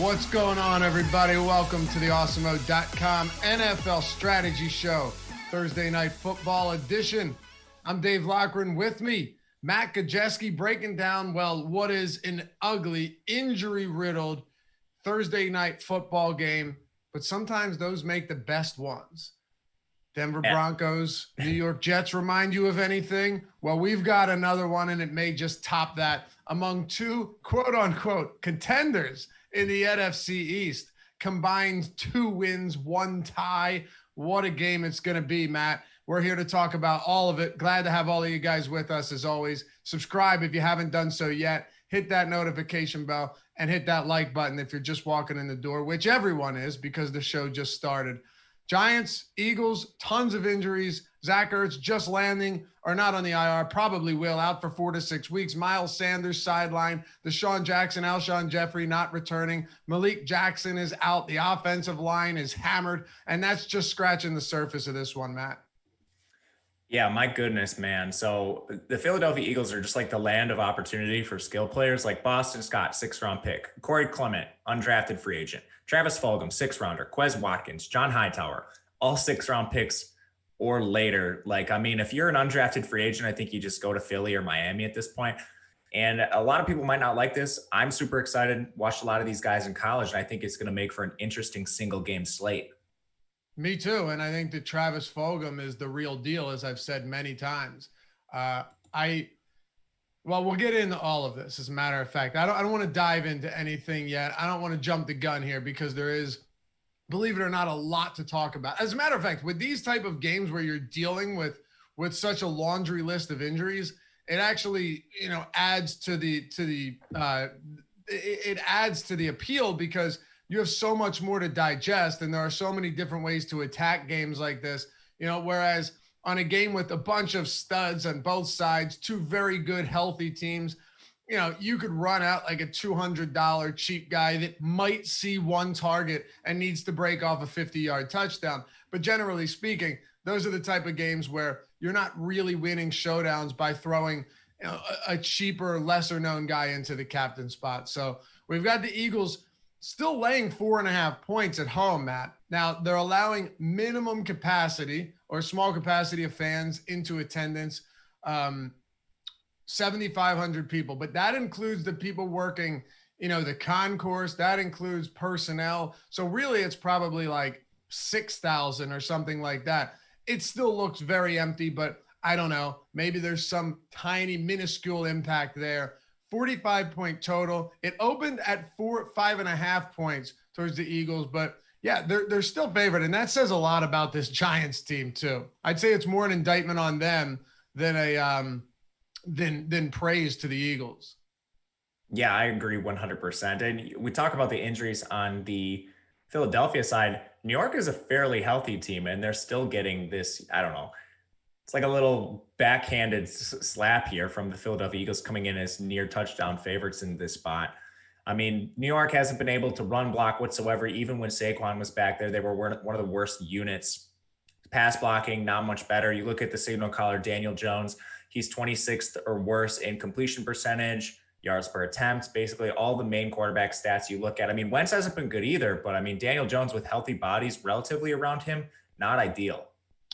What's going on, everybody? Welcome to the Awesemo.com NFL Strategy Show, Thursday Night Football edition. I'm Dave Loughran. With me, Matt Gajewski, breaking down, well, what is an ugly, injury-riddled Thursday Night Football game, but sometimes those make the best ones. Denver Broncos, New York Jets remind you of anything? Well, we've got another one, and it may just top that among two quote-unquote contenders in the NFC East. Combined 2 wins, 1 tie. What a game it's going to be, Matt. We're here to talk about all of it. Glad to have all of you guys with us as always. Subscribe if you haven't done so yet. Hit that notification bell and hit that like button if you're just walking in the door, which everyone is because the show just started. Giants, Eagles, tons of injuries. Zach Ertz just landing or not on the IR, probably will, out for 4 to 6 weeks. Miles Sanders sideline. Deshaun Jackson, Alshon Jeffrey not returning. Malik Jackson is out. The offensive line is hammered, and that's just scratching the surface of this one, Matt. Yeah, my goodness, man. So the Philadelphia Eagles are just like the land of opportunity for skill players like Boston Scott, 6th-round pick. Corey Clement, undrafted free agent. Travis Fulgham, 6th-rounder. Quez Watkins, John Hightower, all 6th-round picks or later. Like, I mean, if you're an undrafted free agent, I think you just go to Philly or Miami at this point. And a lot of people might not like this. I'm super excited. Watched a lot of these guys in college, and I think it's going to make for an interesting single-game slate. Me too. And I think that Travis Fulgham is the real deal, as I've said many times. Well, we'll get into all of this. As a matter of fact, I don't want to dive into anything yet. I don't want to jump the gun here because there is, believe it or not, a lot to talk about. As a matter of fact, with these type of games where you're dealing with such a laundry list of injuries, it actually, adds to the appeal because you have so much more to digest, and there are so many different ways to attack games like this. Whereas on a game with a bunch of studs on both sides, 2 very good, healthy teams, you could run out like a $200 cheap guy that might see 1 target and needs to break off a 50-yard touchdown. But generally speaking, those are the type of games where you're not really winning showdowns by throwing a cheaper, lesser-known guy into the captain spot. So we've got the Eagles still laying 4.5 points at home, Matt. Now, they're allowing minimum capacity or small capacity of fans into attendance, 7,500 people. But that includes the people working, the concourse. That includes personnel. So really, it's probably like 6,000 or something like that. It still looks very empty, but I don't know. Maybe there's some tiny, minuscule impact there. 45-point total. It opened at 5.5 points towards the Eagles, but yeah, they're still favored, and that says a lot about this Giants team too. I'd say it's more an indictment on them than than praise to the Eagles. Yeah, I agree 100%. And we talk about the injuries on the Philadelphia side. New York is a fairly healthy team, and they're still getting this, I don't know, it's like a little backhanded slap here from the Philadelphia Eagles coming in as near touchdown favorites in this spot. I mean, New York hasn't been able to run block whatsoever. Even when Saquon was back there, they were one of the worst units. Pass blocking, not much better. You look at the signal caller, Daniel Jones, he's 26th or worse in completion percentage, yards per attempt, basically all the main quarterback stats you look at. I mean, Wentz hasn't been good either, but I mean, Daniel Jones with healthy bodies relatively around him, not ideal.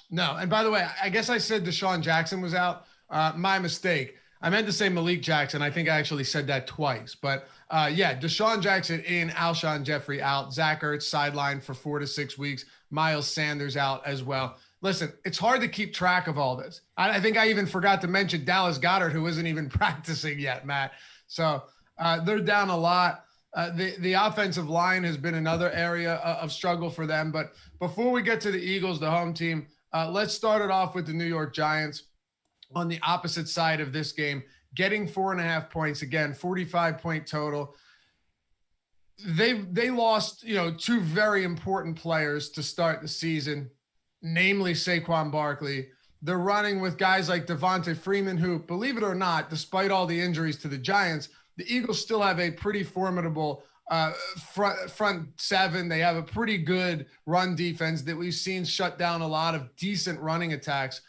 No, and by the way, I guess I said Deshaun Jackson was out. My mistake. I meant to say Malik Jackson. I think I actually said that twice. But yeah, Deshaun Jackson in, Alshon Jeffrey out, Zach Ertz sidelined for 4 to 6 weeks, Miles Sanders out as well. Listen, it's hard to keep track of all this. I think I even forgot to mention Dallas Goedert, who isn't even practicing yet, Matt. So they're down a lot. The offensive line has been another area of struggle for them. But before we get to the Eagles, the home team, let's start it off with the New York Giants on the opposite side of this game, getting 4.5 points again, 45-point total. They lost, 2 very important players to start the season, namely Saquon Barkley. They're running with guys like Devontae Freeman, who, believe it or not, despite all the injuries to the Giants, the Eagles still have a pretty formidable front 7. They have a pretty good run defense that we've seen shut down a lot of decent running attacks.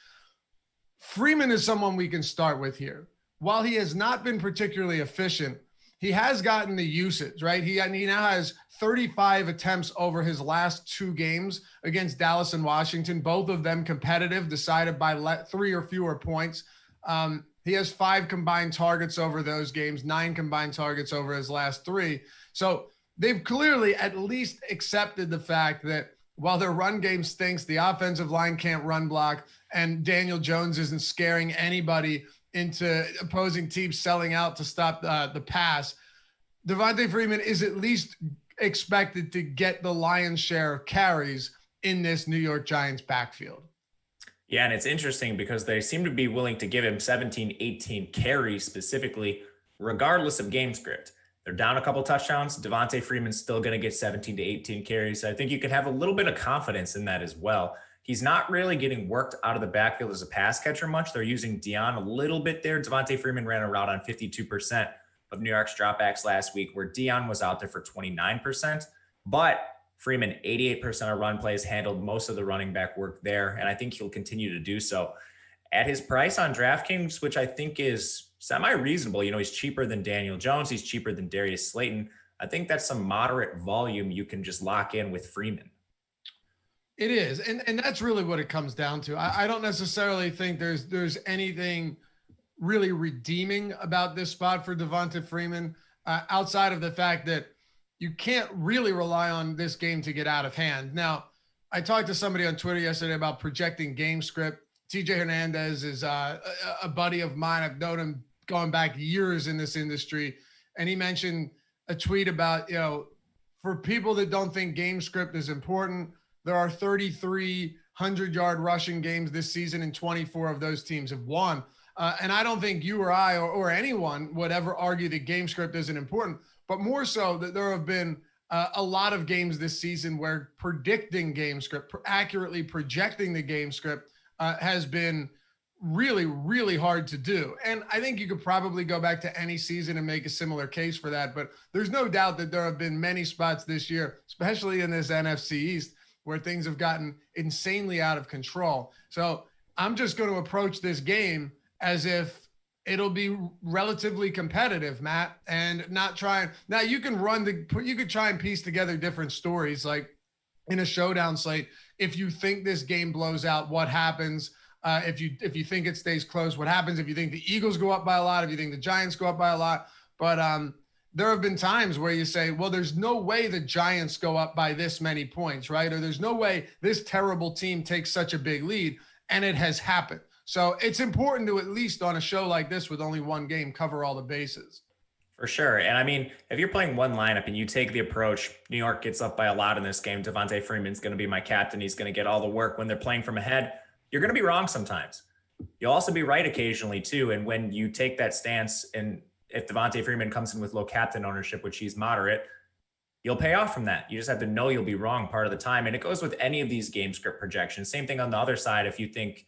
Freeman is someone we can start with here. While he has not been particularly efficient, he has gotten the usage, right? He now has 35 attempts over his last 2 games against Dallas and Washington, both of them competitive, decided by 3 or fewer points. He has 5 combined targets over those games, 9 combined targets over his last 3. So they've clearly at least accepted the fact that while their run game stinks, the offensive line can't run block, and Daniel Jones isn't scaring anybody into opposing teams selling out to stop the pass, Devontae Freeman is at least expected to get the lion's share of carries in this New York Giants backfield. Yeah, and it's interesting because they seem to be willing to give him 17, 18 carries specifically, regardless of game script. They're down a couple touchdowns. Devontae Freeman's still going to get 17 to 18 carries. I think you can have a little bit of confidence in that as well. He's not really getting worked out of the backfield as a pass catcher much. They're using Dion a little bit there. Devontae Freeman ran a route on 52% of New York's dropbacks last week, where Dion was out there for 29%. But Freeman, 88% of run plays, handled most of the running back work there, and I think he'll continue to do so. At his price on DraftKings, which I think is semi-reasonable, he's cheaper than Daniel Jones, he's cheaper than Darius Slayton. I think that's some moderate volume you can just lock in with Freeman. It is, and that's really what it comes down to. I don't necessarily think there's anything really redeeming about this spot for Devonta Freeman, outside of the fact that you can't really rely on this game to get out of hand. Now, I talked to somebody on Twitter yesterday about projecting game script. TJ Hernandez is a buddy of mine. I've known him going back years in this industry, and he mentioned a tweet about, for people that don't think game script is important, there are 33 100-yard rushing games this season, and 24 of those teams have won. And I don't think you or I or anyone would ever argue that game script isn't important, but more so that there have been a lot of games this season where predicting game script, accurately projecting the game script has been really, really hard to do. And I think you could probably go back to any season and make a similar case for that. But there's no doubt that there have been many spots this year, especially in this NFC East, where things have gotten insanely out of control. So I'm just going to approach this game as if it'll be relatively competitive, Matt, and not trying. Now you can you could try and piece together different stories, like in a showdown slate. If you think this game blows out, what happens? If you think it stays close, what happens? If you think the Eagles go up by a lot, if you think the Giants go up by a lot. But there have been times where you say, well, there's no way the Giants go up by this many points, right? Or there's no way this terrible team takes such a big lead, and it has happened. So it's important to, at least on a show like this with only one game, cover all the bases. For sure. And I mean, if you're playing one lineup and you take the approach, New York gets up by a lot in this game, Devontae Freeman's going to be my captain, he's going to get all the work when they're playing from ahead, you're going to be wrong sometimes. You'll also be right occasionally too. And when you take that stance, and if Devontae Freeman comes in with low captain ownership, which he's moderate, you'll pay off from that. You just have to know you'll be wrong part of the time. And it goes with any of these game script projections. Same thing on the other side. If you think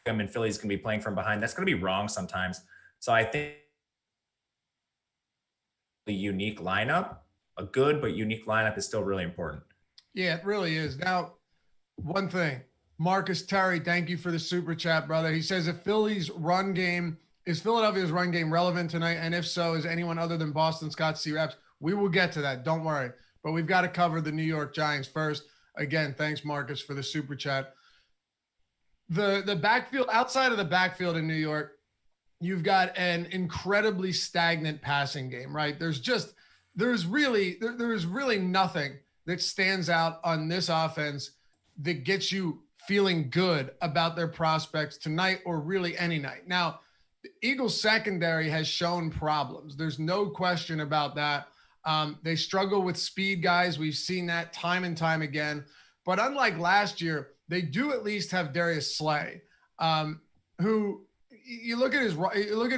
and Philly's going to be playing from behind, that's going to be wrong sometimes. So I think the unique lineup, a good but unique lineup, is still really important. Yeah, it really is. Now, one thing, Marcus Terry, thank you for the super chat, brother. He says, if Philadelphia's run game relevant tonight? And if so, is anyone other than Boston Scott C. Raps? We will get to that. Don't worry. But we've got to cover the New York Giants first. Again, thanks, Marcus, for the super chat. The backfield, outside of the backfield in New York, you've got an incredibly stagnant passing game, right? There's really nothing that stands out on this offense that gets you feeling good about their prospects tonight or really any night. Now, the Eagles secondary has shown problems. There's no question about that. They struggle with speed guys. We've seen that time and time again. But unlike last year, they do at least have Darius Slay, who you look at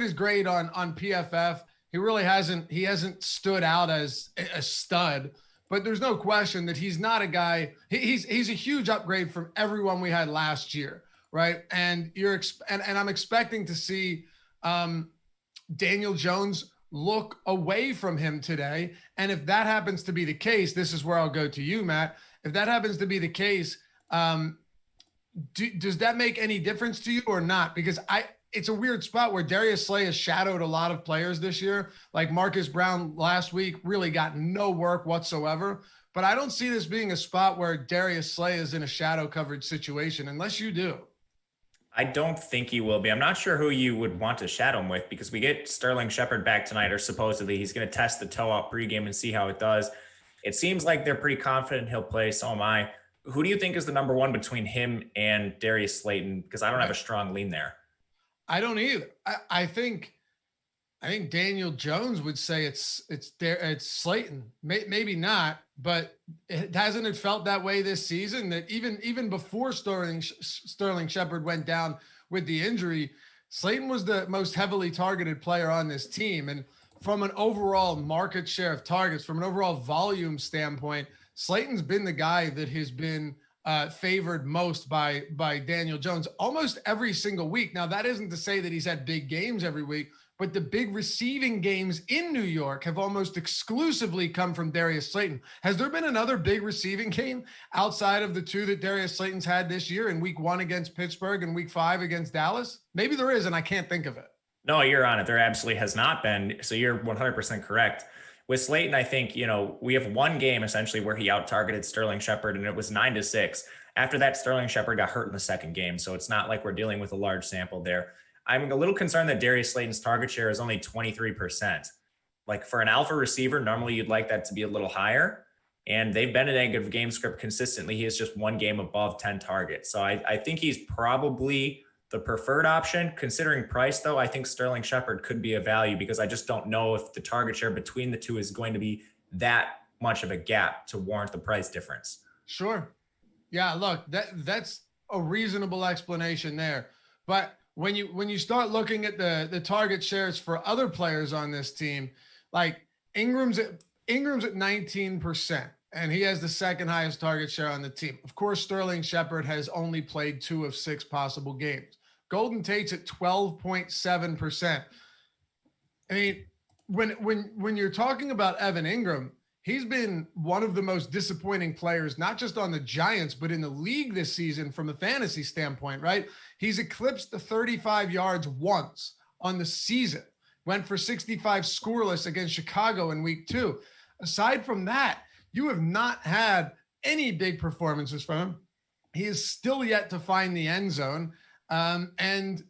his grade on PFF. He really hasn't stood out as a stud, but there's no question that he's not a guy. He's a huge upgrade from everyone we had last year, right? And I'm expecting to see Daniel Jones look away from him today. And if that happens to be the case, this is where I'll go to you, Matt. If that happens to be the case, does that make any difference to you or not? Because it's a weird spot where Darius Slay has shadowed a lot of players this year. Like Marcus Brown last week really got no work whatsoever. But I don't see this being a spot where Darius Slay is in a shadow coverage situation unless you do. I don't think he will be. I'm not sure who you would want to shadow him with because we get Sterling Shepard back tonight, or supposedly he's going to test the toe out pregame and see how it does. It seems like they're pretty confident he'll play. So am I. Who do you think is the number one between him and Darius Slayton? Because I don't have a strong lean there. I don't either. I think Daniel Jones would say it's Slayton. Maybe not, but hasn't it felt that way this season? That even before Sterling Shepard went down with the injury, Slayton was the most heavily targeted player on this team. And from an overall market share of targets, from an overall volume standpoint, Slayton's been the guy that has been favored most by Daniel Jones almost every single week. Now, that isn't to say that he's had big games every week, but the big receiving games in New York have almost exclusively come from Darius Slayton. Has there been another big receiving game outside of the two that Darius Slayton's had this year in week 1 against Pittsburgh and week 5 against Dallas? Maybe there is, and I can't think of it. No, you're on it. There absolutely has not been. So you're 100% correct. With Slayton, I think, we have one game essentially where he out-targeted Sterling Shepard, and it was 9-6. After that, Sterling Shepard got hurt in the second game. So it's not like we're dealing with a large sample there. I'm a little concerned that Darius Slayton's target share is only 23%. Like for an alpha receiver, normally you'd like that to be a little higher. And they've been a negative game script consistently. He has just one game above 10 targets. So I think he's probably the preferred option. Considering price, though, I think Sterling Shepard could be a value because I just don't know if the target share between the two is going to be that much of a gap to warrant the price difference. Sure. Yeah, look, that's a reasonable explanation there. But when you start looking at the target shares for other players on this team, like Ingram's at 19%, and he has the second highest target share on the team. Of course, Sterling Shepard has only played 2 of 6 possible games. Golden Tate's at 12.7%. I mean, when you're talking about Evan Engram, he's been one of the most disappointing players, not just on the Giants, but in the league this season from a fantasy standpoint, right? He's eclipsed the 35 yards once on the season, went for 65 scoreless against Chicago in week 2. Aside from that, you have not had any big performances from him. He is still yet to find the end zone. And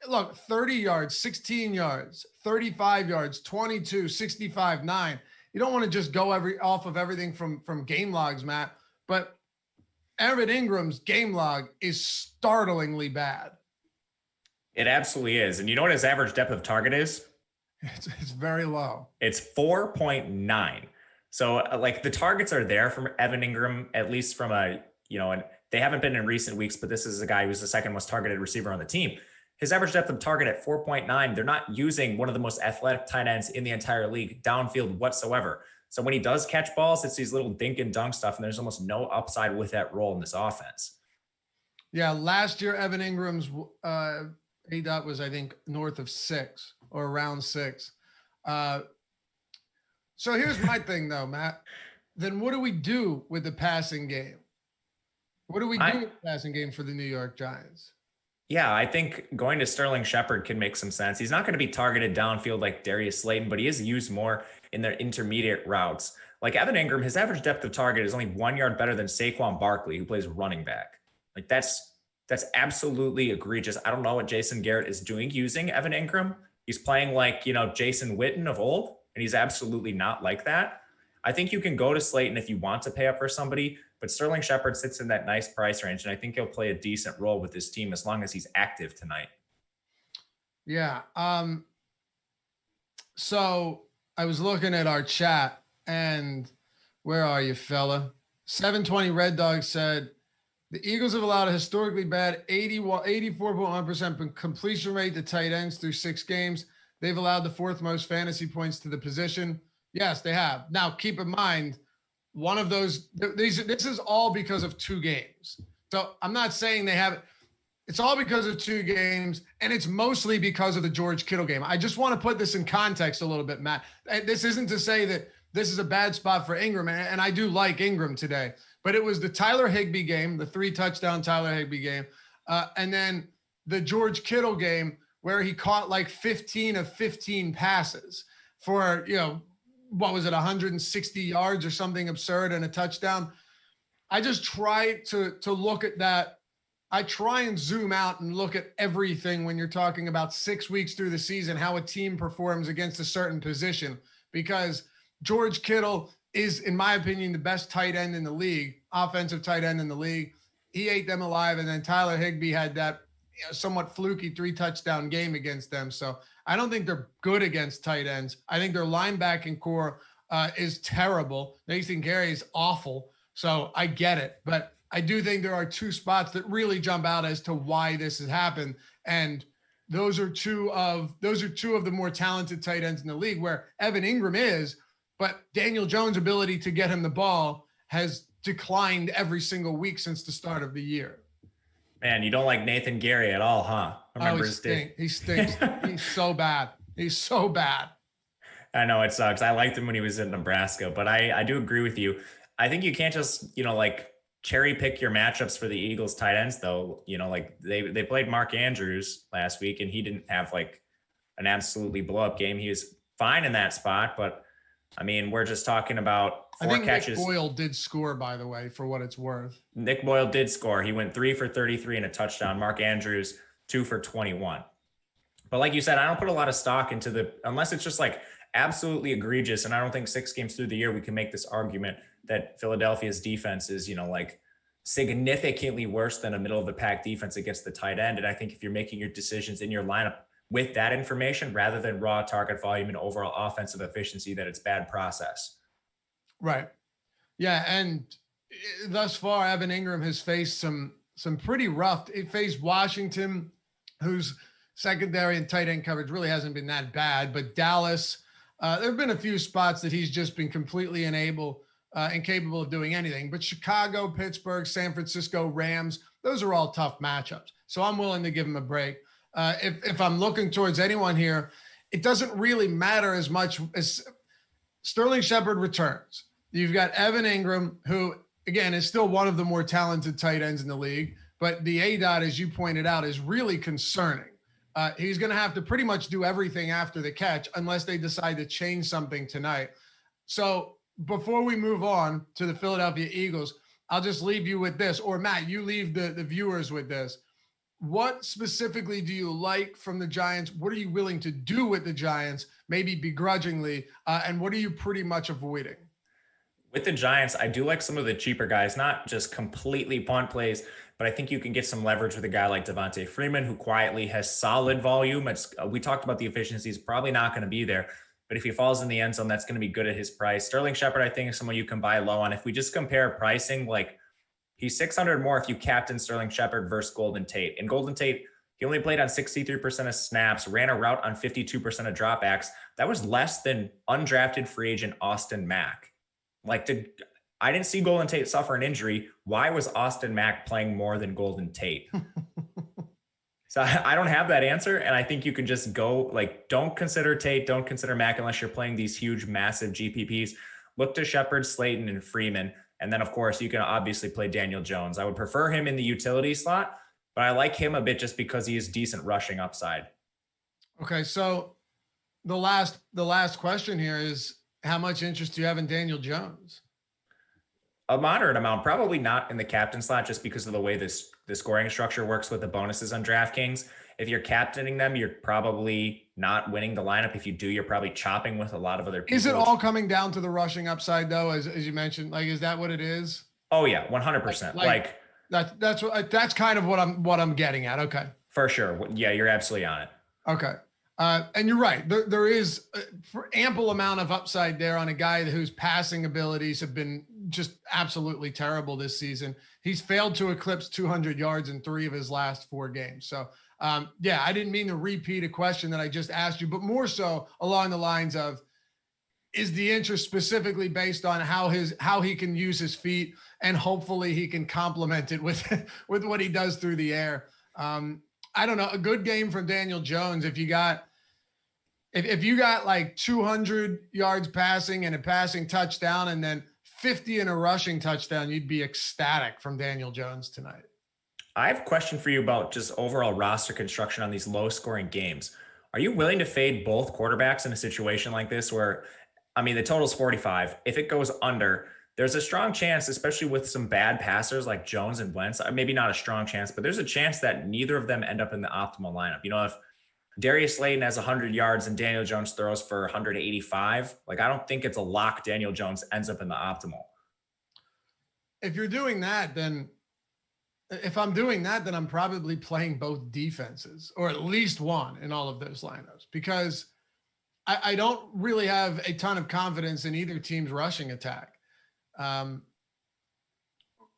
look, 30 yards, 16 yards, 35 yards, 22, 65, 9. You don't want to just go off of everything from game logs, Matt, but Evan Ingram's game log is startlingly bad. It absolutely is. And you know what his average depth of target is? It's very low. It's 4.9. So like the targets are there from Evan Engram, at least from and they haven't been in recent weeks, but this is a guy who's the second most targeted receiver on the team. His average depth of target at 4.9, they're not using one of the most athletic tight ends in the entire league downfield whatsoever. So when he does catch balls, it's these little dink and dunk stuff, and there's almost no upside with that role in this offense. Yeah, last year, Evan Ingram's ADOT was, I think, north of 6 or around 6. So here's my thing, though, Matt. Then what do we do with the passing game? What do we do with the passing game for the New York Giants? Yeah, I think going to Sterling Shepard can make some sense. He's not going to be targeted downfield like Darius Slayton, but he is used more in their intermediate routes. Like Evan Engram, his average depth of target is only 1 yard better than Saquon Barkley, who plays running back. Like that's absolutely egregious. I don't know what Jason Garrett is doing using Evan Engram. He's playing like, Jason Witten of old, and he's absolutely not like that. I think you can go to Slayton if you want to pay up for somebody, but Sterling Shepard sits in that nice price range, and I think he'll play a decent role with this team as long as he's active tonight. Yeah. So I was looking at our chat, and where are you, fella? 720 Red Dog said, the Eagles have allowed a historically bad 84.1% completion rate to tight ends through 6 games. They've allowed the 4th most fantasy points to the position. Yes, they have. Now, keep in mind, one of those, this is all because of 2 games. So I'm not saying they have it. It's all because of 2 games, and it's mostly because of the George Kittle game. I just want to put this in context a little bit, Matt. This isn't to say that this is a bad spot for Engram, and I do like Engram today, but it was the Tyler Higbee game, the 3-touchdown Tyler Higbee game, and then the George Kittle game where he caught like 15 of 15 passes for, what was it, 160 yards or something absurd and a touchdown. I just try to look at that. I try and zoom out and look at everything when you're talking about 6 weeks through the season, how a team performs against a certain position, because George Kittle is, in my opinion, the best tight end in the league, offensive tight end in the league. He ate them alive. And then Tyler Higbee had that somewhat fluky 3-touchdown game against them. So I don't think they're good against tight ends. I think their linebacking core is terrible. Nathan Gary is awful. So I get it. But I do think there are two spots that really jump out as to why this has happened. And those are two of the more talented tight ends in the league, where Evan Engram is, but Daniel Jones' ability to get him the ball has declined every single week since the start of the year. Man, you don't like Nathan Gary at all, huh? He stinks. He's so bad. He's so bad. I know it sucks. I liked him when he was in Nebraska, but I do agree with you. I think you can't just, cherry pick your matchups for the Eagles tight ends though. They played Mark Andrews last week and he didn't have like an absolutely blow up game. He was fine in that spot, but I mean, we're just talking about four catches. Nick Boyle did score, by the way, for what it's worth. Nick Boyle did score. He went 3 for 33 and a touchdown. Mark Andrews, 2 for 21. But like you said, I don't put a lot of stock into unless it's just like absolutely egregious. And I don't think 6 games through the year, we can make this argument that Philadelphia's defense is, like significantly worse than a middle of the pack defense against the tight end. And I think if you're making your decisions in your lineup with that information, rather than raw target volume and overall offensive efficiency, that it's bad process. Right. Yeah. And thus far, Evan Engram has faced some pretty rough. He faced Washington, whose secondary and tight end coverage really hasn't been that bad, but Dallas, there have been a few spots that he's just been completely incapable of doing anything. But Chicago, Pittsburgh, San Francisco, Rams, those are all tough matchups. So I'm willing to give him a break. If I'm looking towards anyone here, it doesn't really matter as much as Sterling Shepard returns. You've got Evan Engram, who, again, is still one of the more talented tight ends in the league. But the ADOT, as you pointed out, is really concerning. He's going to have to pretty much do everything after the catch unless they decide to change something tonight. So before we move on to the Philadelphia Eagles, I'll just leave you with this. Or, Matt, you leave the viewers with this. What specifically do you like from the Giants? What are you willing to do with the Giants, maybe begrudgingly? And what are you pretty much avoiding? With the Giants, I do like some of the cheaper guys, not just completely punt plays, but I think you can get some leverage with a guy like Devontae Freeman, who quietly has solid volume. We talked about the efficiency is probably not going to be there, but if he falls in the end zone, that's going to be good at his price. Sterling Shepard, I think, is someone you can buy low on. If we just compare pricing, like he's 600 more if you captain Sterling Shepard versus Golden Tate. And Golden Tate, he only played on 63% of snaps, ran a route on 52% of dropbacks. That was less than undrafted free agent Austin Mack. I didn't see Golden Tate suffer an injury. Why was Austin Mack playing more than Golden Tate? So I don't have that answer. And I think you can just go, don't consider Tate, don't consider Mack unless you're playing these huge, massive GPPs. Look to Shepard, Slayton, and Freeman. And then, of course, you can obviously play Daniel Jones. I would prefer him in the utility slot, but I like him a bit just because he has decent rushing upside. Okay, so the last question here is, how much interest do you have in Daniel Jones? A moderate amount, probably not in the captain slot, just because of the way the scoring structure works with the bonuses on DraftKings. If you're captaining them, you're probably not winning the lineup. If you do, you're probably chopping with a lot of other people. Is it all coming down to the rushing upside, though, as you mentioned? Is that what it is? Oh yeah, 100%. That's kind of what I'm getting at. Okay. For sure. Yeah, you're absolutely on it. Okay. And you're right. There is ample amount of upside there on a guy whose passing abilities have been just absolutely terrible this season. He's failed to eclipse 200 yards in 3 of his last 4 games. So, I didn't mean to repeat a question that I just asked you, but more so along the lines of, is the interest specifically based on how he can use his feet, and hopefully he can complement it with what he does through the air. I don't know, a good game from Daniel Jones. If you got 200 yards passing and a passing touchdown and then 50 in a rushing touchdown, you'd be ecstatic from Daniel Jones tonight. I have a question for you about just overall roster construction on these low scoring games. Are you willing to fade both quarterbacks in a situation like this where, I mean, the total's 45. If it goes under, there's a strong chance, especially with some bad passers like Jones and Wentz, maybe not a strong chance, but there's a chance that neither of them end up in the optimal lineup. If Darius Slayton has 100 yards and Daniel Jones throws for 185, like I don't think it's a lock Daniel Jones ends up in the optimal. If you're doing that, then if I'm doing that, then I'm probably playing both defenses, or at least one in all of those lineups, because I don't really have a ton of confidence in either team's rushing attack.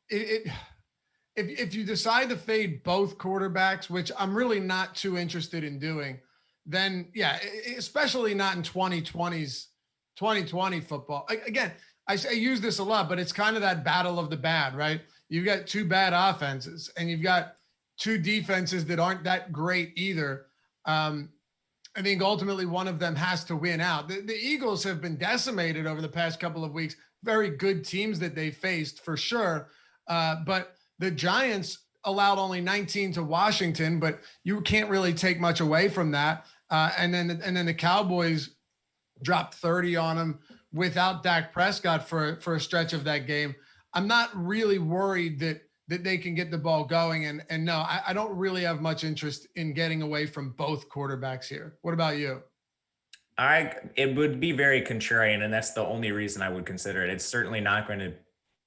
If you decide to fade both quarterbacks, which I'm really not too interested in doing, then yeah, especially not in 2020 football. Again, I use this a lot, but it's kind of that battle of the bad, right? You've got two bad offenses and you've got two defenses that aren't that great either. I think ultimately one of them has to win out. The Eagles have been decimated over the past couple of weeks. Very good teams that they faced for sure. But the Giants allowed only 19 to Washington, but you can't really take much away from that. And then the Cowboys dropped 30 on them without Dak Prescott for a stretch of that game. I'm not really worried that they can get the ball going. And no, I don't really have much interest in getting away from both quarterbacks here. What about you? It would be very contrarian, and that's the only reason I would consider it. It's certainly not going to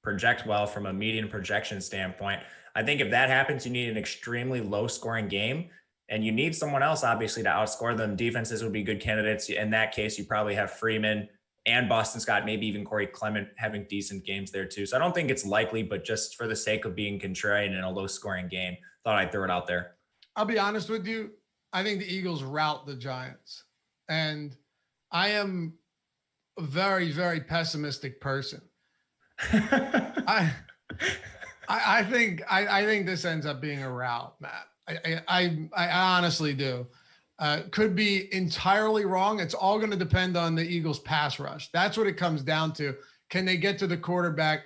project well from a median projection standpoint. I think if that happens, you need an extremely low scoring game, and you need someone else obviously to outscore them. Defenses would be good candidates. In that case, you probably have Freeman and Boston Scott, maybe even Corey Clement having decent games there too. So I don't think it's likely, but just for the sake of being contrarian in a low scoring game, thought I'd throw it out there. I'll be honest with you. I think the Eagles rout the Giants, and I am a very, very pessimistic person. I think this ends up being a rout, Matt. I honestly do. Could be entirely wrong. It's all going to depend on the Eagles' pass rush. That's what it comes down to. Can they get to the quarterback?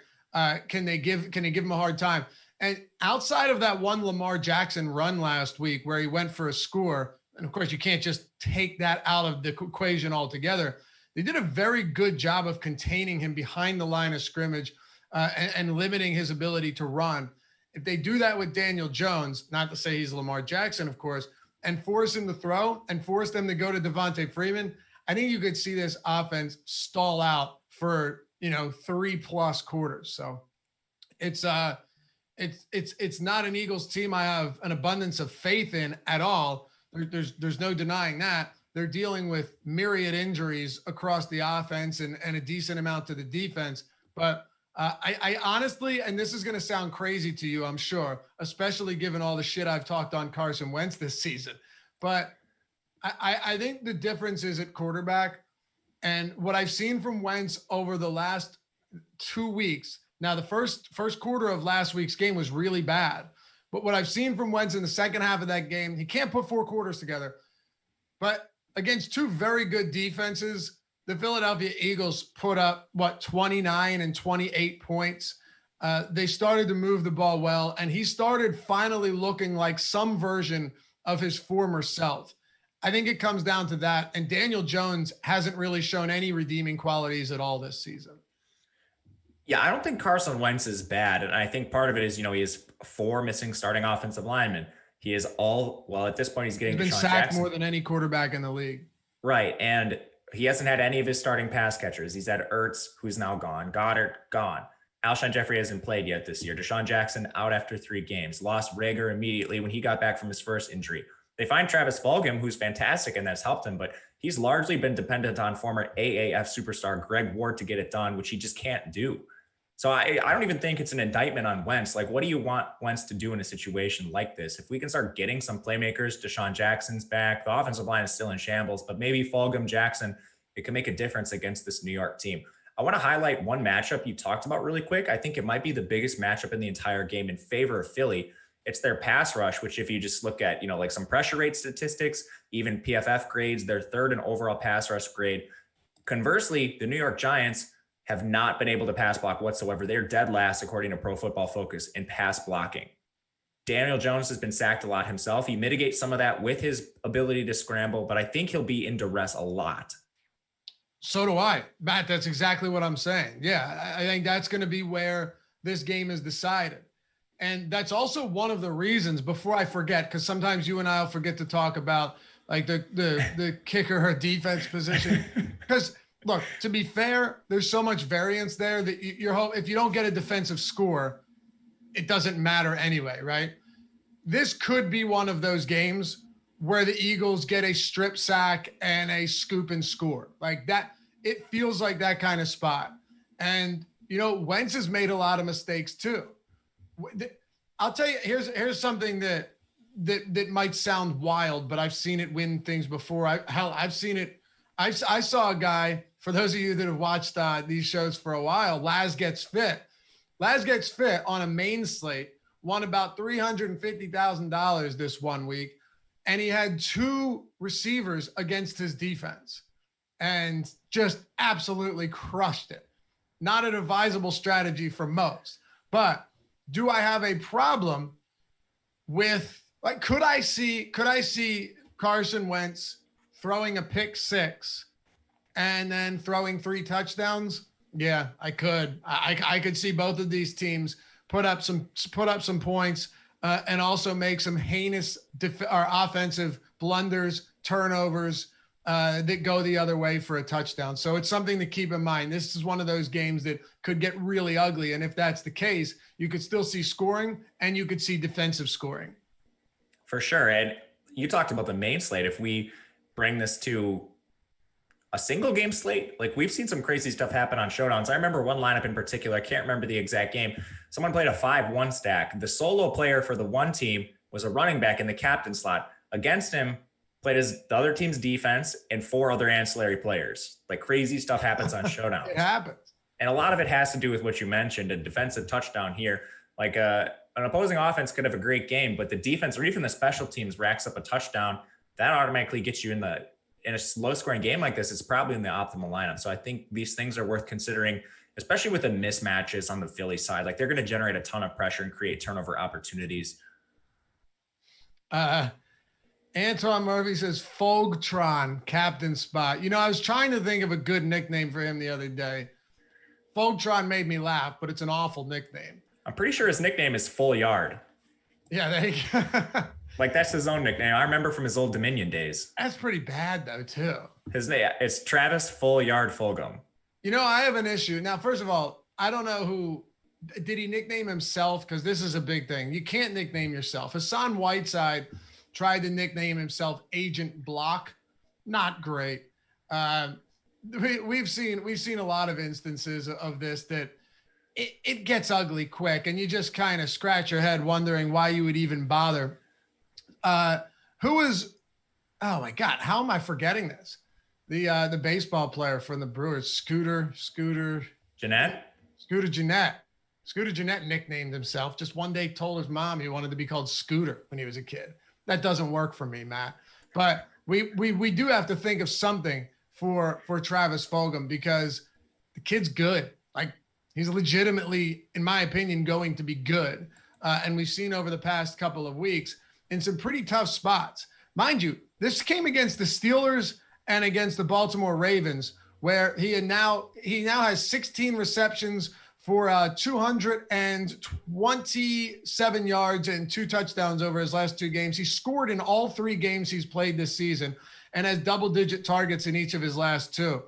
Can they give him a hard time? And outside of that one Lamar Jackson run last week where he went for a score, and of course you can't just take that out of the equation altogether. They did a very good job of containing him behind the line of scrimmage and limiting his ability to run. If they do that with Daniel Jones, not to say he's Lamar Jackson, of course, and force him to throw and force them to go to Devontae Freeman, I think you could see this offense stall out for 3+ quarters. So it's not an Eagles team I have an abundance of faith in at all. There's no denying that. They're dealing with myriad injuries across the offense and a decent amount to the defense. But I honestly, and this is going to sound crazy to you, I'm sure, especially given all the shit I've talked on Carson Wentz this season, but I think the difference is at quarterback. And what I've seen from Wentz over the last 2 weeks, now the first quarter of last week's game was really bad, but what I've seen from Wentz in the second half of that game, he can't put 4 quarters together, but against 2 very good defenses, the Philadelphia Eagles put up 29 and 28 points. They started to move the ball well, and he started finally looking like some version of his former self. I think it comes down to that. And Daniel Jones hasn't really shown any redeeming qualities at all this season. Yeah, I don't think Carson Wentz is bad. And I think part of it is, he has 4 missing starting offensive linemen. He is at this point, he's been Deshaun sacked Jackson more than any quarterback in the league. Right. And he hasn't had any of his starting pass catchers. He's had Ertz, who's now gone. Goddard, gone. Alshon Jeffrey hasn't played yet this year. Deshaun Jackson out after 3 games. Lost Rager immediately when he got back from his first injury. They find Travis Fulgham, who's fantastic, and that's helped him, but he's largely been dependent on former AAF superstar Greg Ward to get it done, which he just can't do. So I don't even think it's an indictment on Wentz. Like, what do you want Wentz to do in a situation like this? If we can start getting some playmakers, Deshaun Jackson's back, the offensive line is still in shambles, but maybe Fulgham, Jackson, it can make a difference against this New York team. I want to highlight one matchup you talked about really quick. I think it might be the biggest matchup in the entire game in favor of Philly. It's their pass rush, which if you just look at, like some pressure rate statistics, even PFF grades, they're 3rd in overall pass rush grade. Conversely, the New York Giants have not been able to pass block whatsoever. They're dead last, according to Pro Football Focus, in pass blocking. Daniel Jones has been sacked a lot himself. He mitigates some of that with his ability to scramble, but I think he'll be in duress a lot. So do I, Matt. That's exactly what I'm saying. Yeah, I think that's going to be where this game is decided. And that's also one of the reasons, before I forget, because sometimes you and I'll forget to talk about like the kicker or defense position. Because look, to be fair, there's so much variance there that if you don't get a defensive score, it doesn't matter anyway, right? This could be one of those games where the Eagles get a strip sack and a scoop and score like that. It feels like that kind of spot. And, Wentz has made a lot of mistakes too. I'll tell you, here's something that might sound wild, but I've seen it win things before. I've seen it. I saw a guy, for those of you that have watched these shows for a while, Laz Gets Fit. Laz Gets Fit on a main slate won about $350,000 this 1 week. And he had 2 receivers against his defense and just absolutely crushed it. Not an advisable strategy for most, but do I have a problem with, like, could I see Carson Wentz throwing a pick 6 and then throwing 3 touchdowns? Yeah, I could. I could see both of these teams put up some points and also make some heinous or offensive blunders, turnovers that go the other way for a touchdown. So it's something to keep in mind. This is one of those games that could get really ugly. And if that's the case, you could still see scoring and you could see defensive scoring. For sure. And you talked about the main slate. If we bring this to a single game slate, like we've seen some crazy stuff happen on Showdowns. I remember one lineup in particular. I can't remember the exact game. Someone played a 5-1 stack. The solo player for the one team was a running back in the captain slot. Against him played the other team's defense and 4 other ancillary players. Like crazy stuff happens on Showdowns. It happens. And a lot of it has to do with what you mentioned, a defensive touchdown here. Like an opposing offense could have a great game, but the defense or even the special teams racks up a touchdown. That automatically gets you in a low scoring game like this. It's probably in the optimal lineup. So I think these things are worth considering, especially with the mismatches on the Philly side. Like they're going to generate a ton of pressure and create turnover opportunities. Antoine Murphy says Fulgtron captain spot. I was trying to think of a good nickname for him the other day. Fulgtron made me laugh, but it's an awful nickname. I'm pretty sure his nickname is Full Yard. Yeah, there you go. Like that's his own nickname. I remember from his old Dominion days. That's pretty bad though, too. His name, it's Travis Full Yard Fulgham. I have an issue. Now, first of all, I don't know did he nickname himself? Because this is a big thing. You can't nickname yourself. Hassan Whiteside tried to nickname himself Agent Block. Not great. We've seen a lot of instances of this that it gets ugly quick, and you just kind of scratch your head wondering why you would even bother. Oh my God, how am I forgetting this? The baseball player from the Brewers, Scooter Jeanette. Scooter Jeanette nicknamed himself. Just one day told his mom he wanted to be called Scooter when he was a kid. That doesn't work for me, Matt. But we do have to think of something for Travis Fulgham because the kid's good. Like he's legitimately, in my opinion, going to be good. And we've seen over the past couple of weeks in some pretty tough spots. Mind you, this came against the Steelers and against the Baltimore Ravens, where he now has 16 receptions for 227 yards and 2 touchdowns over his last 2 games. He scored in all 3 games he's played this season and has double-digit targets in each of his last 2.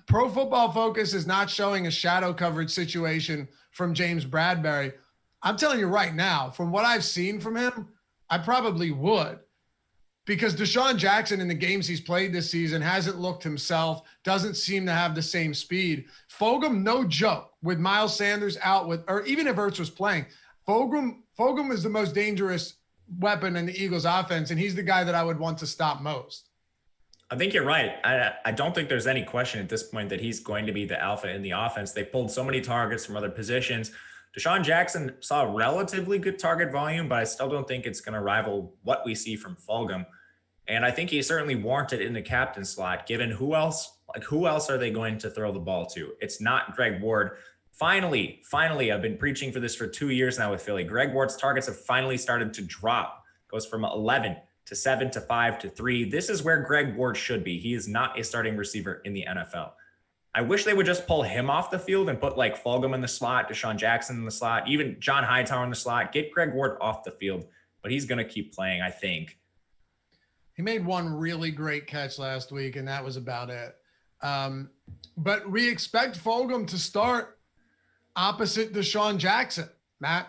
Pro Football Focus is not showing a shadow coverage situation from James Bradbury. I'm telling you right now, from what I've seen from him, I probably would. Because Deshaun Jackson in the games he's played this season hasn't looked himself, doesn't seem to have the same speed. Fulgham, no joke, with Miles Sanders out or even if Hurts was playing, Fulgham is the most dangerous weapon in the Eagles offense, and he's the guy that I would want to stop most. I think you're right. I don't think there's any question at this point that he's going to be the alpha in the offense. They pulled so many targets from other positions. Deshaun Jackson saw relatively good target volume, but I still don't think it's going to rival what we see from Fulgham. And I think he's certainly warranted in the captain slot, given who else are they going to throw the ball to? It's not Greg Ward. Finally, I've been preaching for this for 2 years now with Philly. Greg Ward's targets have finally started to drop. Goes from 11 to 7 to 5 to 3. This is where Greg Ward should be. He is not a starting receiver in the NFL. I wish they would just pull him off the field and put like Fulgham in the slot, Deshaun Jackson in the slot, even John Hightower in the slot. Get Greg Ward off the field, but he's going to keep playing, I think. He made one really great catch last week, and that was about it. But we expect Fulgham to start opposite Deshaun Jackson, Matt.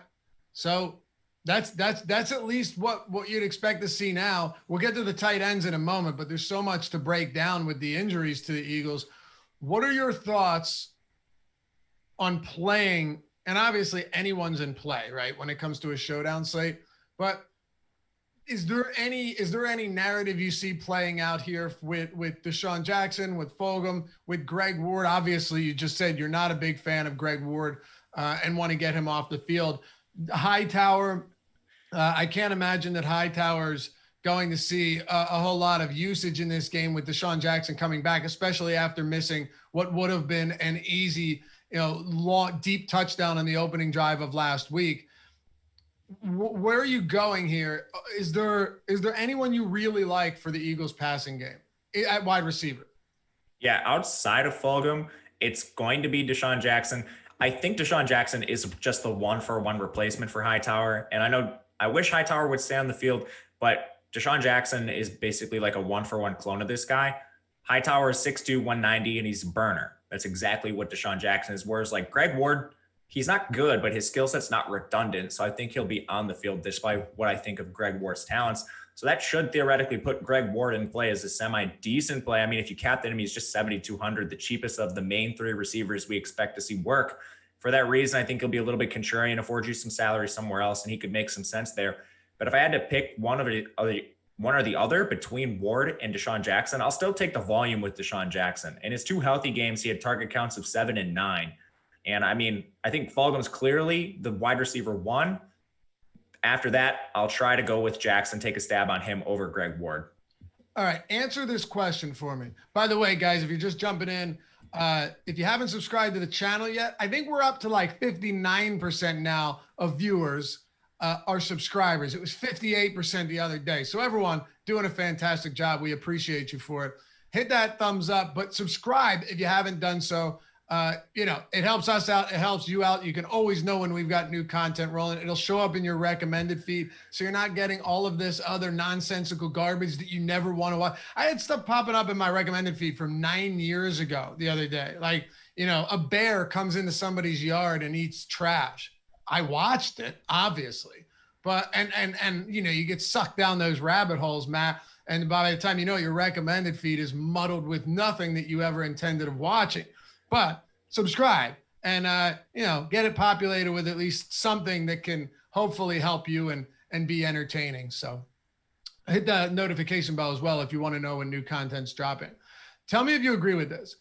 So that's at least what you'd expect to see now. We'll get to the tight ends in a moment, but there's so much to break down with the injuries to the Eagles. What are your thoughts on playing? And obviously anyone's in play, right, when it comes to a showdown slate. But is there any narrative you see playing out here with Deshaun Jackson, with Fulgham, with Greg Ward? Obviously, you just said you're not a big fan of Greg Ward and want to get him off the field. Hightower, I can't imagine that Hightower's going to see a whole lot of usage in this game with Deshaun Jackson coming back, especially after missing what would have been an easy, long, deep touchdown on the opening drive of last week. Where are you going here? Is there anyone you really like for the Eagles passing game at wide receiver? Yeah, outside of Fulgham, it's going to be Deshaun Jackson. I think Deshaun Jackson is just the 1-for-1 replacement for Hightower. And I wish Hightower would stay on the field, but Deshaun Jackson is basically like a 1-for-1 clone of this guy. Hightower is 6'2", 190, and he's a burner. That's exactly what Deshaun Jackson is. Whereas like Greg Ward, he's not good, but his skill set's not redundant. So I think he'll be on the field despite what I think of Greg Ward's talents. So that should theoretically put Greg Ward in play as a semi-decent play. I mean, if you captain him, he's just 7,200, the cheapest of the main three receivers we expect to see work. For that reason, I think he'll be a little bit contrarian, afford you some salary somewhere else, and he could make some sense there. But if I had to pick one or the other between Ward and Deshaun Jackson, I'll still take the volume with Deshaun Jackson. In his two healthy games, he had target counts of 7 and 9. And I mean, I think Fulgham's clearly the wide receiver 1. After that, I'll try to go with Jackson, take a stab on him over Greg Ward. All right, answer this question for me. By the way, guys, if you're just jumping in, if you haven't subscribed to the channel yet, I think we're up to like 59% now of viewers are subscribers. It was 58% the other day. So everyone doing a fantastic job. We appreciate you for it. Hit that thumbs up, but subscribe if you haven't done so. It helps us out. It helps you out. You can always know when we've got new content rolling. It'll show up in your recommended feed. So you're not getting all of this other nonsensical garbage that you never want to watch. I had stuff popping up in my recommended feed from 9 years ago the other day. Like, a bear comes into somebody's yard and eats trash. I watched it, obviously, but, and you get sucked down those rabbit holes, Matt. And by the time your recommended feed is muddled with nothing that you ever intended of watching. But subscribe and, get it populated with at least something that can hopefully help you and be entertaining. So hit the notification bell as well if you want to know when new content's dropping. Tell me if you agree with this.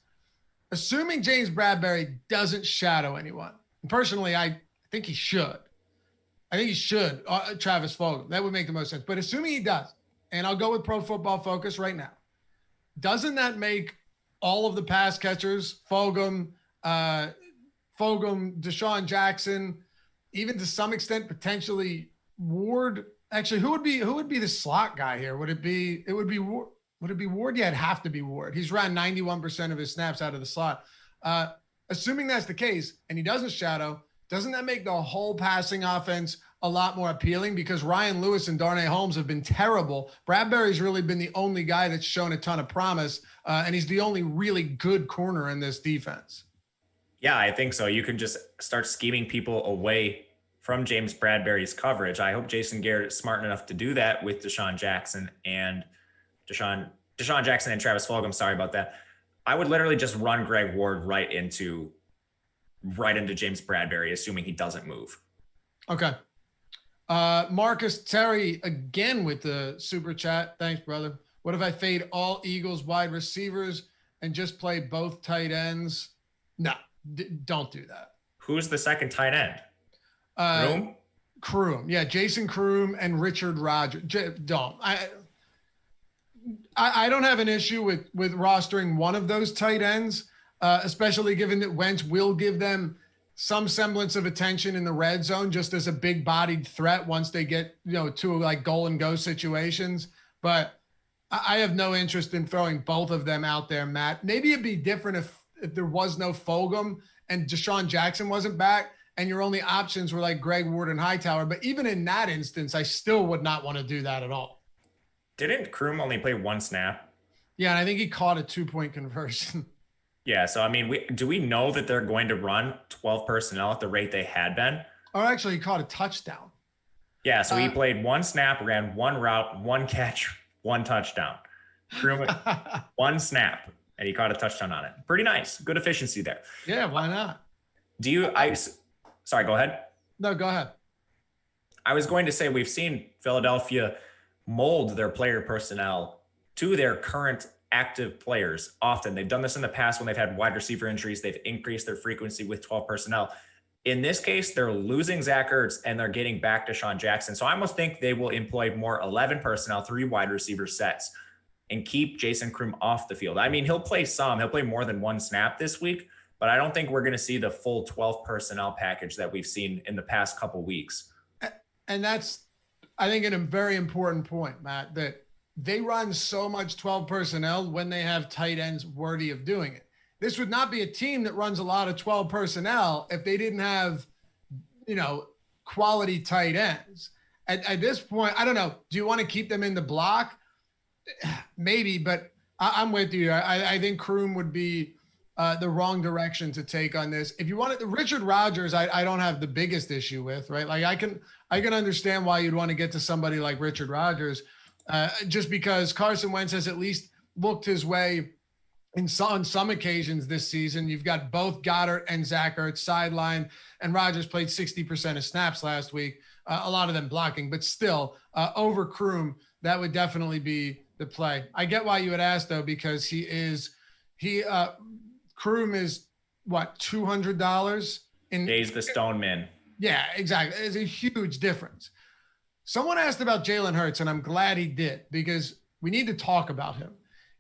Assuming James Bradberry doesn't shadow anyone, personally, I think he should. Travis Fulgham. That would make the most sense. But assuming he does, and I'll go with Pro Football Focus right now, doesn't that make all of the pass catchers, Fulgham, Deshaun Jackson, even to some extent potentially Ward? Actually, who would be the slot guy here? Would it be Ward? Yeah, it'd have to be Ward. He's around 91% of his snaps out of the slot. Assuming that's the case and he doesn't shadow, doesn't that make the whole passing offense a lot more appealing? Because Ryan Lewis and Darnay Holmes have been terrible. Bradbury's really been the only guy that's shown a ton of promise, and he's the only really good corner in this defense. Yeah, I think so. You can just start scheming people away from James Bradbury's coverage. I hope Jason Garrett is smart enough to do that with Deshaun Jackson and Travis Fulgham. Sorry about that. I would literally just run Greg Ward right into James Bradbury, assuming he doesn't move. Okay. Marcus Terry again with the super chat. Thanks, brother. What if I fade all Eagles wide receivers and just play both tight ends? No, don't do that. Who's the second tight end? Kroom. Yeah, Jason Kroom and Richard Rodgers. Don't. I don't have an issue with rostering one of those tight ends, especially given that Wentz will give them some semblance of attention in the red zone just as a big bodied threat once they get, to like goal and go situations. But I have no interest in throwing both of them out there, Matt. Maybe it'd be different if there was no Fulgham and Deshaun Jackson wasn't back and your only options were like Greg Ward and Hightower. But even in that instance, I still would not want to do that at all. Didn't Kroom only play one snap? Yeah, and I think he caught a 2-point conversion. Yeah, so I mean, do we know that they're going to run 12 personnel at the rate they had been? Or actually, he caught a touchdown. Yeah, so he played one snap, ran one route, one catch, one touchdown. Kroom, one snap, and he caught a touchdown on it. Pretty nice. Good efficiency there. Yeah, why not? Sorry, go ahead. No, go ahead. I was going to say we've seen Philadelphia mold their player personnel to their current active players often. They've done this in the past when they've had wide receiver injuries. They've increased their frequency with 12 personnel. In this case, they're losing Zach Ertz and they're getting back to Deshaun Jackson. So I almost think they will employ more 11 personnel, 3 wide receiver sets, and keep Jason Kroom off the field. I mean, he'll play more than one snap this week, but I don't think we're going to see the full 12 personnel package that we've seen in the past couple weeks. And that's, I think, a very important point, Matt, that they run so much 12 personnel when they have tight ends worthy of doing it. This would not be a team that runs a lot of 12 personnel if they didn't have, quality tight ends. At this point, I don't know. Do you want to keep them in the block? Maybe, but I'm with you. I think Kroom would be the wrong direction to take on this. If you want it, Richard Rodgers, I don't have the biggest issue with, right? Like I can understand why you'd want to get to somebody like Richard Rodgers, just because Carson Wentz has at least looked his way on some occasions this season. You've got both Goddard and Zach Ertz sidelined, and Rodgers played 60% of snaps last week, a lot of them blocking, but still over Kroom, that would definitely be the play. I get why you would ask though, because Kroom is what, $200 in Days the Stone Man. Yeah, exactly. It's a huge difference. Someone asked about Jalen Hurts, and I'm glad he did, because we need to talk about him.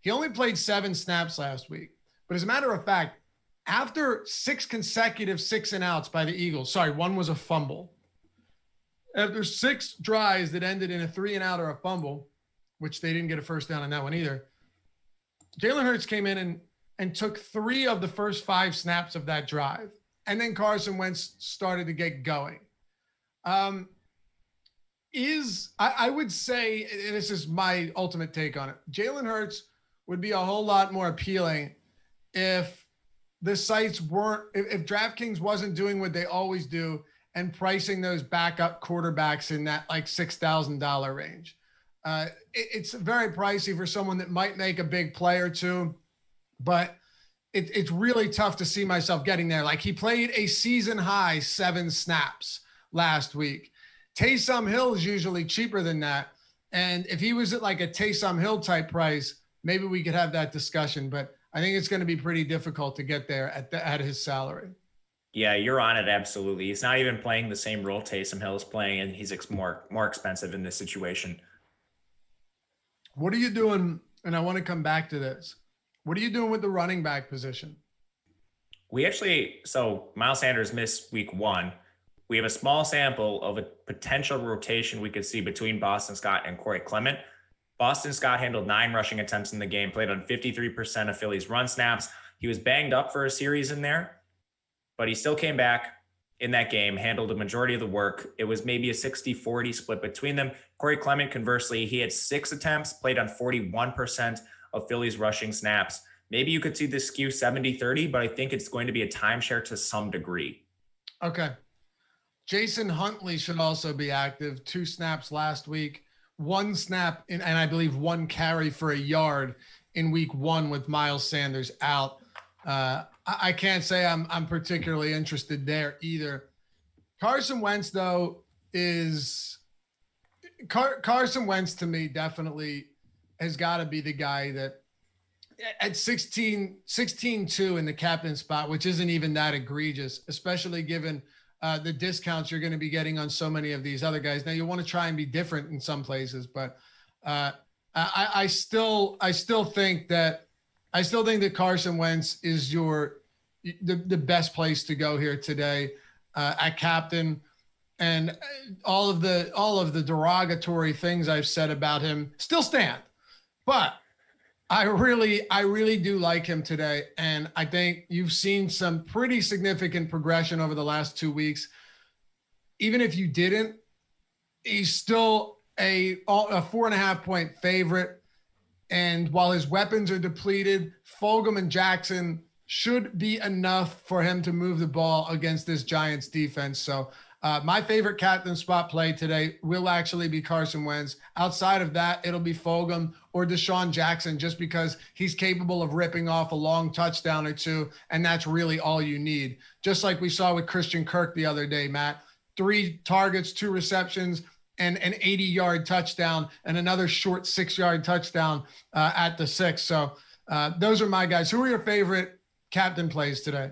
He only played 7 snaps last week, but as a matter of fact, after 6 consecutive 6-and-outs by the Eagles, one was a fumble. After 6 drives that ended in a 3-and-out or a fumble, which they didn't get a first down on that one either, Jalen Hurts came in and took 3 of the first 5 snaps of that drive. And then Carson Wentz started to get going. I would say, and this is my ultimate take on it, Jalen Hurts would be a whole lot more appealing if the sites weren't, if DraftKings wasn't doing what they always do and pricing those backup quarterbacks in that like $6,000 range. It's very pricey for someone that might make a big play or two, but it's really tough to see myself getting there. Like he played a season high 7 snaps last week. Taysom Hill is usually cheaper than that. And if he was at like a Taysom Hill type price, maybe we could have that discussion, but I think it's going to be pretty difficult to get there at his salary. Yeah, you're on it. Absolutely. He's not even playing the same role Taysom Hill is playing, and he's more expensive in this situation. What are you doing? And I want to come back to this. What are you doing with the running back position? So Miles Sanders missed week 1. We have a small sample of a potential rotation we could see between Boston Scott and Corey Clement. Boston Scott handled 9 rushing attempts in the game, played on 53% of Philly's run snaps. He was banged up for a series in there, but he still came back in that game, handled a majority of the work. It was maybe a 60-40 split between them. Corey Clement, conversely, he had 6 attempts, played on 41% of Philly's rushing snaps. Maybe you could see this skew 70-30, but I think it's going to be a timeshare to some degree. Okay. Jason Huntley should also be active. 2 snaps last week. 1 snap and I believe 1 carry for a yard in week 1 with Miles Sanders out. I can't say I'm particularly interested there either. Carson Wentz though Carson Wentz to me definitely has got to be the guy that at 16-2 in the captain spot, which isn't even that egregious, especially given the discounts you're going to be getting on so many of these other guys. Now you want to try and be different in some places, but I still think that Carson Wentz is your the best place to go here today at captain. And all of the derogatory things I've said about him still stand. But I really do like him today. And I think you've seen some pretty significant progression over the last 2 weeks. Even if you didn't, he's still a 4.5 point favorite. And while his weapons are depleted, Fulgham and Jackson should be enough for him to move the ball against this Giants defense. So my favorite captain spot play today will actually be Carson Wentz. Outside of that, it'll be Fulgham or Deshaun Jackson, just because he's capable of ripping off a long touchdown or two, and that's really all you need. Just like we saw with Christian Kirk the other day, Matt. 3 targets, 2 receptions, and an 80-yard touchdown, and another short 6-yard touchdown at the 6. So those are my guys. Who are your favorite captain plays today?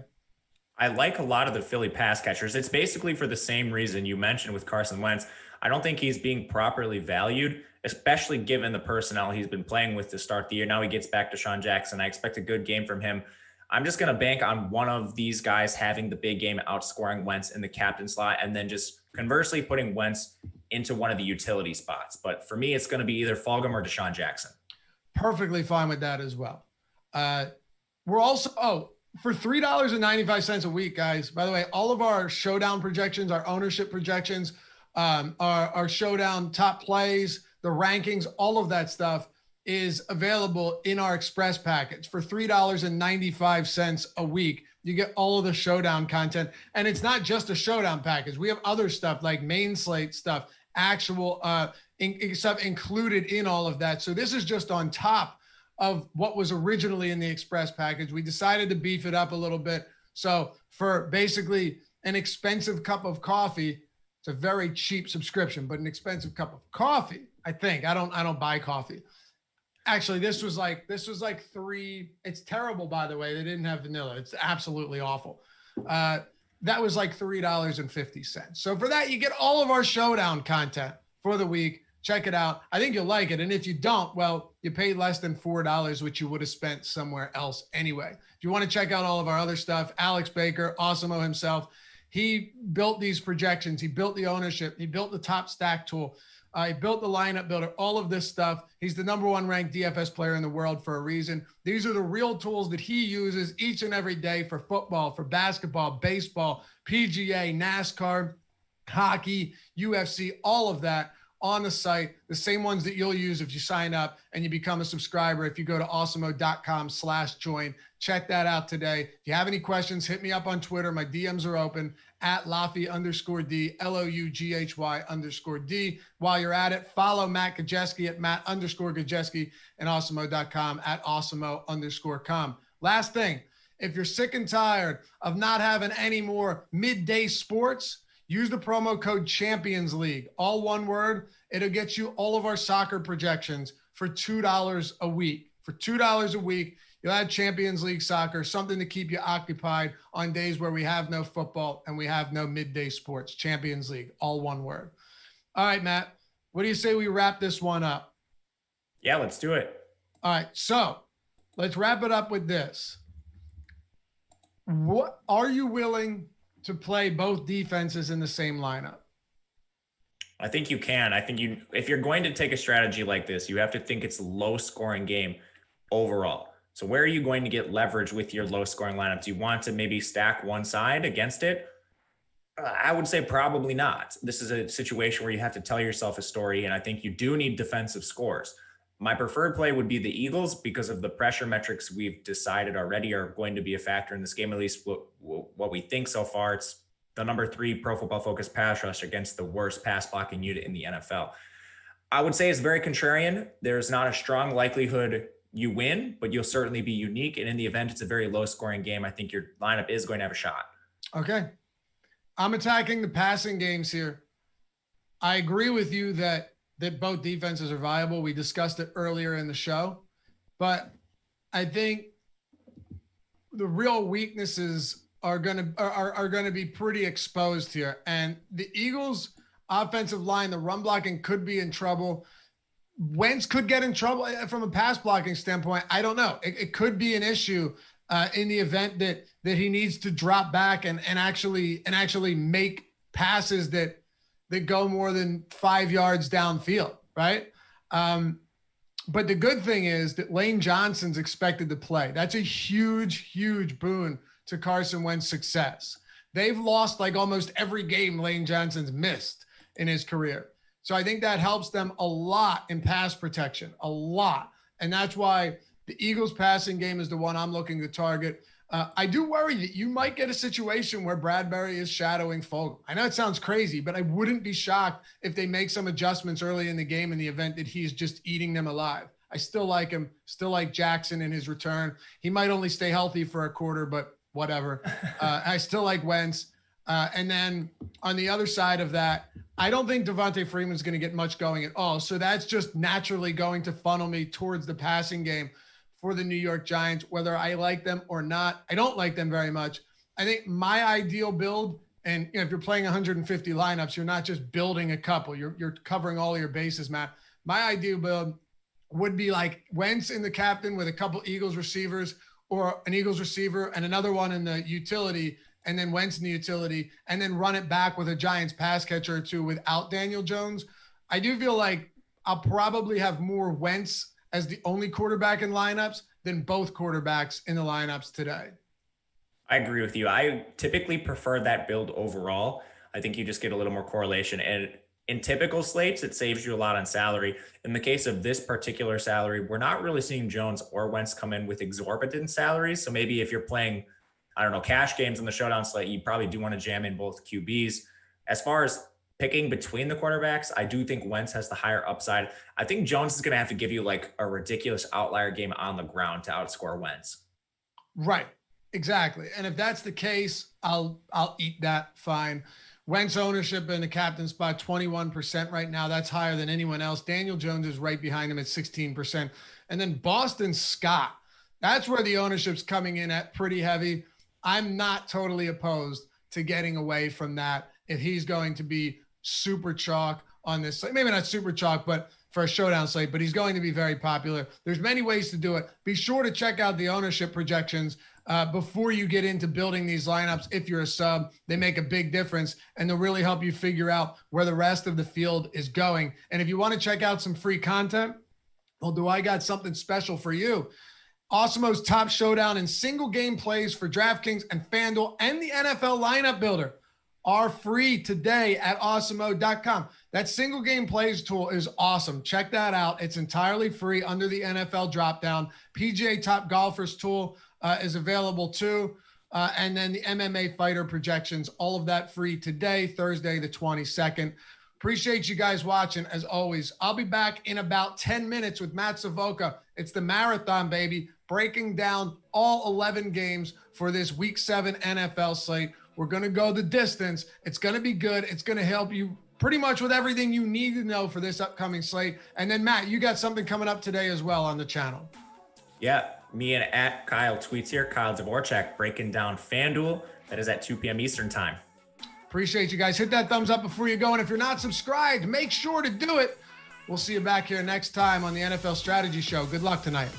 I like a lot of the Philly pass catchers. It's basically for the same reason you mentioned with Carson Wentz. I don't think he's being properly valued, especially given the personnel he's been playing with to start the year. Now he gets back to Deshaun Jackson. I expect a good game from him. I'm just going to bank on one of these guys having the big game, outscoring Wentz in the captain slot, and then just conversely putting Wentz into one of the utility spots. But for me, it's going to be either Fulgham or Deshaun Jackson. Perfectly fine with that as well. We're also, for $3.95 a week, guys, by the way, all of our Showdown projections, our ownership projections, our Showdown top plays, the rankings, all of that stuff is available in our Express package for $3.95 a week. You get all of the Showdown content, and it's not just a Showdown package. We have other stuff like main slate stuff, actual stuff included in all of that. So this is just on top of what was originally in the Express package. We decided to beef it up a little bit. So for basically an expensive cup of coffee, it's a very cheap subscription, but an expensive cup of coffee, I think. I don't buy coffee. Actually, this was like $3. It's terrible, by the way. They didn't have vanilla. It's absolutely awful. That was like $3.50. So for that, you get all of our Showdown content for the week. Check it out. I think you'll like it. And if you don't, well, you paid less than $4, which you would have spent somewhere else anyway. If you want to check out all of our other stuff, Alex Baker, Awesemo himself, he built these projections. He built the ownership. He built the top stack tool. He built the lineup builder, all of this stuff. He's the #1 ranked DFS player in the world for a reason. These are the real tools that he uses each and every day for football, for basketball, baseball, PGA, NASCAR, hockey, UFC, all of that on the site. The same ones that you'll use if you sign up and you become a subscriber. If you go to awesemo.com/join, check that out today. If you have any questions, hit me up on Twitter. My DMs are open at Loughy_D, LOUGHY_D. While you're at it, follow Matt Gajewski at Matt_Gajewski and Awesemo.com at Awesemo_com. Last thing, if you're sick and tired of not having any more midday sports, use the promo code Champions League, all one word. It'll get you all of our soccer projections for $2 a week. For $2 a week, you'll have Champions League soccer, something to keep you occupied on days where we have no football and we have no midday sports. Champions League, all one word. All right, Matt, what do you say we wrap this one up? Yeah, let's do it. All right, so let's wrap it up with this. What are you willing to play both defenses in the same lineup? I think you can. I think if you're going to take a strategy like this, you have to think it's a low scoring game overall. So where are you going to get leverage with your low scoring lineup? Do you want to maybe stack one side against it? I would say probably not. This is a situation where you have to tell yourself a story, and I think you do need defensive scores. My preferred play would be the Eagles because of the pressure metrics we've decided already are going to be a factor in this game, at least what we think so far. It's the #3 Pro Football Focus pass rush against the worst pass blocking unit in the NFL. I would say it's very contrarian. There's not a strong likelihood you win, but you'll certainly be unique. And in the event it's a very low scoring game, I think your lineup is going to have a shot. Okay. I'm attacking the passing games here. I agree with you that both defenses are viable. We discussed it earlier in the show, but I think the real weaknesses are going to be pretty exposed here. And the Eagles offensive line, the run blocking could be in trouble. Wentz could get in trouble from a pass blocking standpoint. I don't know. It could be an issue in the event that that he needs to drop back and actually make passes that go more than 5 yards downfield, right? But the good thing is that Lane Johnson's expected to play. That's a huge, huge boon to Carson Wentz's success. They've lost like almost every game Lane Johnson's missed in his career. So I think that helps them a lot in pass protection, a lot. And that's why the Eagles passing game is the one I'm looking to target. I do worry that you might get a situation where Bradbury is shadowing Fulgham. I know it sounds crazy, but I wouldn't be shocked if they make some adjustments early in the game in the event that he's just eating them alive. I still like him, still like Jackson in his return. He might only stay healthy for a quarter, but whatever. I still like Wentz. And then on the other side of that, I don't think Devontae Freeman's going to get much going at all. So that's just naturally going to funnel me towards the passing game for the New York Giants, whether I like them or not. I don't like them very much. I think my ideal build, and if you're playing 150 lineups, you're not just building a couple. You're covering all your bases, Matt. My ideal build would be like Wentz in the captain with a couple Eagles receivers, or an Eagles receiver and another one in the utility, and then Wentz in the utility, and then run it back with a Giants pass catcher or two without Daniel Jones. I do feel like I'll probably have more Wentz as the only quarterback in lineups than both quarterbacks in the lineups today. I agree with you. I typically prefer that build overall. I think you just get a little more correlation. And in typical slates, it saves you a lot on salary. In the case of this particular salary, we're not really seeing Jones or Wentz come in with exorbitant salaries. So maybe if you're playing, I don't know, cash games in the showdown slate, you probably do want to jam in both QBs. As far as picking between the quarterbacks, I do think Wentz has the higher upside. I think Jones is going to have to give you like a ridiculous outlier game on the ground to outscore Wentz. Right. Exactly. And if that's the case, I'll eat that. Fine. Wentz ownership in the captain spot, 21% right now. That's higher than anyone else. Daniel Jones is right behind him at 16%. And then Boston Scott, that's where the ownership's coming in at pretty heavy. I'm not totally opposed to getting away from that if he's going to be super chalk on this slate. Maybe not super chalk, but for a showdown slate, but he's going to be very popular. There's many ways to do it. Be sure to check out the ownership projections before you get into building these lineups. If you're a sub, they make a big difference, and they'll really help you figure out where the rest of the field is going. And if you want to check out some free content, well, do I got something special for you? Awesemo's top showdown and single game plays for DraftKings and FanDuel and the NFL lineup builder are free today at Awesemo.com. That single game plays tool is awesome. Check that out. It's entirely free under the NFL dropdown. PGA Top Golfers tool is available too. And then the MMA fighter projections, all of that free today, Thursday, the 22nd. Appreciate you guys watching as always. I'll be back in about 10 minutes with Matt Savoca. It's the marathon, baby, breaking down all 11 games for this week 7 NFL slate. We're going to go the distance. It's going to be good. It's going to help you pretty much with everything you need to know for this upcoming slate. And then Matt, you got something coming up today as well on the channel. Yeah, me and at Kyle Tweets here, Kyle Dvorak, breaking down FanDuel. That is at 2 p.m. Eastern time. Appreciate you guys. Hit that thumbs up before you go. And if you're not subscribed, make sure to do it. We'll see you back here next time on the NFL Strategy Show. Good luck tonight.